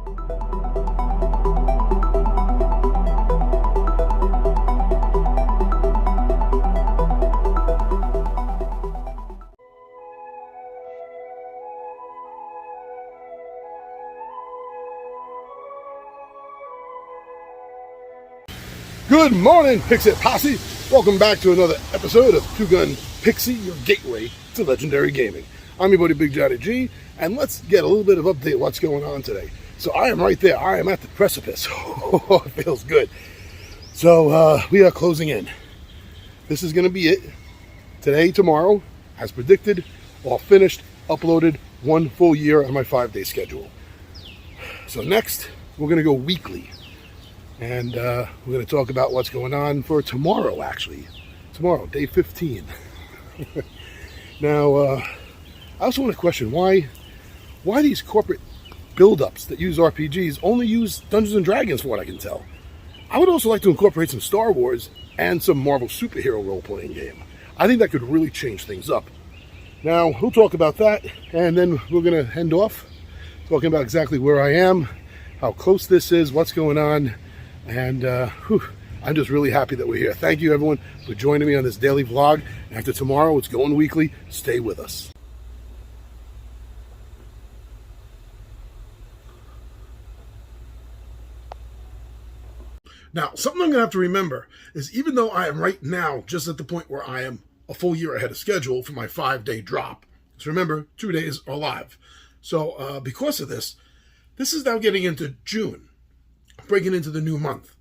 Good morning, Pixie Posse. Welcome back to another episode of Two Gun Pixie, your gateway to legendary gaming. I'm your buddy Big Johnny G, and let's get a little bit of update what's going on today. So I am right there. I am at the precipice. It feels good. So we are closing in. This is going to be it. Today, tomorrow, as predicted, all finished, uploaded, 1 full year on my 5-day schedule. So next, we're going to go weekly. And we're going to talk about what's going on for tomorrow, actually. Tomorrow, day 15. Now, I also want to question why these corporate build-ups that use RPGs only use Dungeons & Dragons, from what I can tell. I would also like to incorporate some Star Wars and some Marvel superhero role-playing game. I think that could really change things up. Now, we'll talk about that, and then we're going to end off talking about exactly where I am, how close this is, what's going on. And I'm just really happy that we're here. Thank you, everyone, for joining me on this daily vlog. After tomorrow, it's going weekly. Stay with us. Now, something I'm going to have to remember is even though I am right now just at the point where I am a full year ahead of schedule for my 5-day drop. So remember, 2 days are live. So because of this is now getting into June. Breaking into the new month.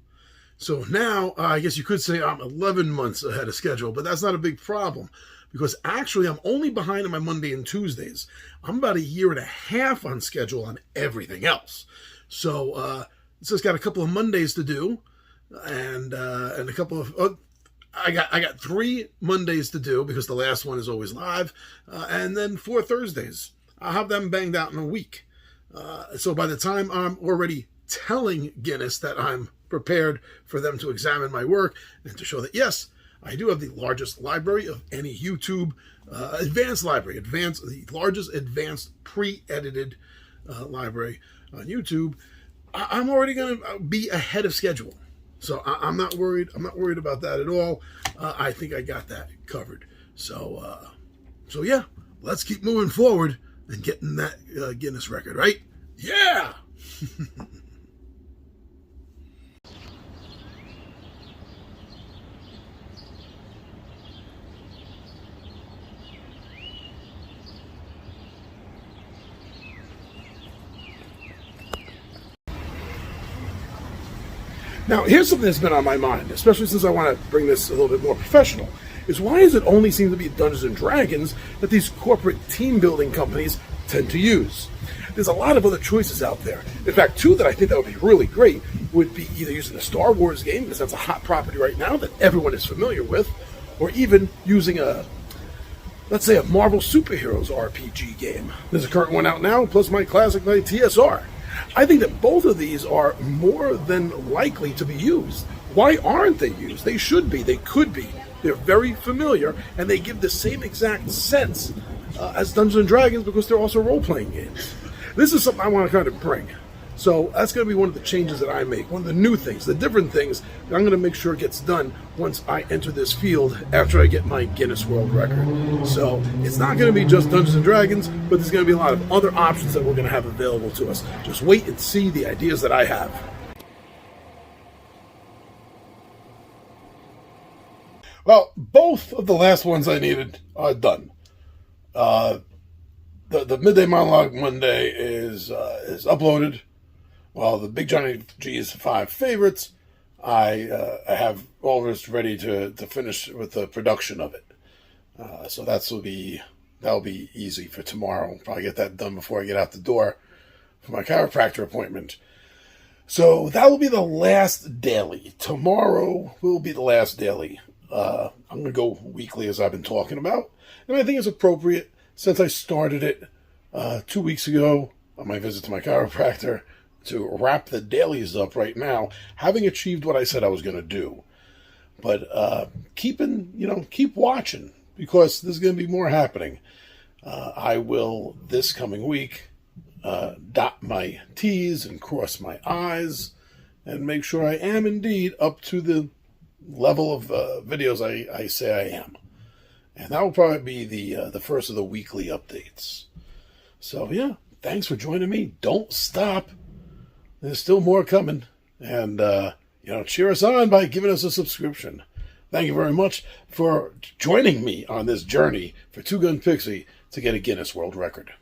So now, I guess you could say I'm 11 months ahead of schedule, but that's not a big problem because actually I'm only behind on my Monday and Tuesdays. I'm about 1.5 years on schedule on everything else. So it's just got a couple of Mondays to do and a couple of... I got 3 Mondays to do because the last one is always live, and then 4 Thursdays. I'll have them banged out in a week. So by the time I'm already telling Guinness that I'm prepared for them to examine my work and to show that, yes, I do have the largest library of any YouTube advanced library, the largest advanced pre-edited library on YouTube. I'm already going to be ahead of schedule. So I'm not worried. I'm not worried about that at all. I think I got that covered. So yeah, let's keep moving forward and getting that Guinness record, right? Yeah! Now, here's something that's been on my mind, especially since I want to bring this a little bit more professional, is why does it only seem to be Dungeons & Dragons that these corporate team-building companies tend to use? There's a lot of other choices out there. In fact, 2 that I think that would be really great would be either using a Star Wars game, because that's a hot property right now that everyone is familiar with, or even using let's say a Marvel superheroes RPG game. There's a current one out now, plus my classic my TSR. I think that both of these are more than likely to be used. Why aren't they used? They should be. They could be. They're very familiar, and they give the same exact sense as Dungeons & Dragons because they're also role-playing games. This is something I want to kind of bring. So that's going to be one of the changes that I make, one of the new things, the different things that I'm going to make sure gets done once I enter this field after I get my Guinness World Record. So it's not going to be just Dungeons & Dragons, but there's going to be a lot of other options that we're going to have available to us. Just wait and see the ideas that I have. Well, both of the last ones I needed are done. The Midday Monologue Monday is uploaded. Well, the Big Johnny G's 5 favorites, I have all this ready to finish with the production of it. So that'll be easy for tomorrow. Probably get that done before I get out the door for my chiropractor appointment. So that will be the last daily. Tomorrow will be the last daily. I'm going to go weekly as I've been talking about. And I think it's appropriate since I started it 2 weeks ago on my visit to my chiropractor to wrap the dailies up right now, having achieved what I said I was going to do. But keep watching because there's going to be more happening. I will, this coming week, dot my T's and cross my I's and make sure I am indeed up to the level of videos I say I am. And that will probably be the first of the weekly updates. So yeah, thanks for joining me. Don't stop. There's still more coming. And, cheer us on by giving us a subscription. Thank you very much for joining me on this journey for Two Gun Pixie to get a Guinness World Record.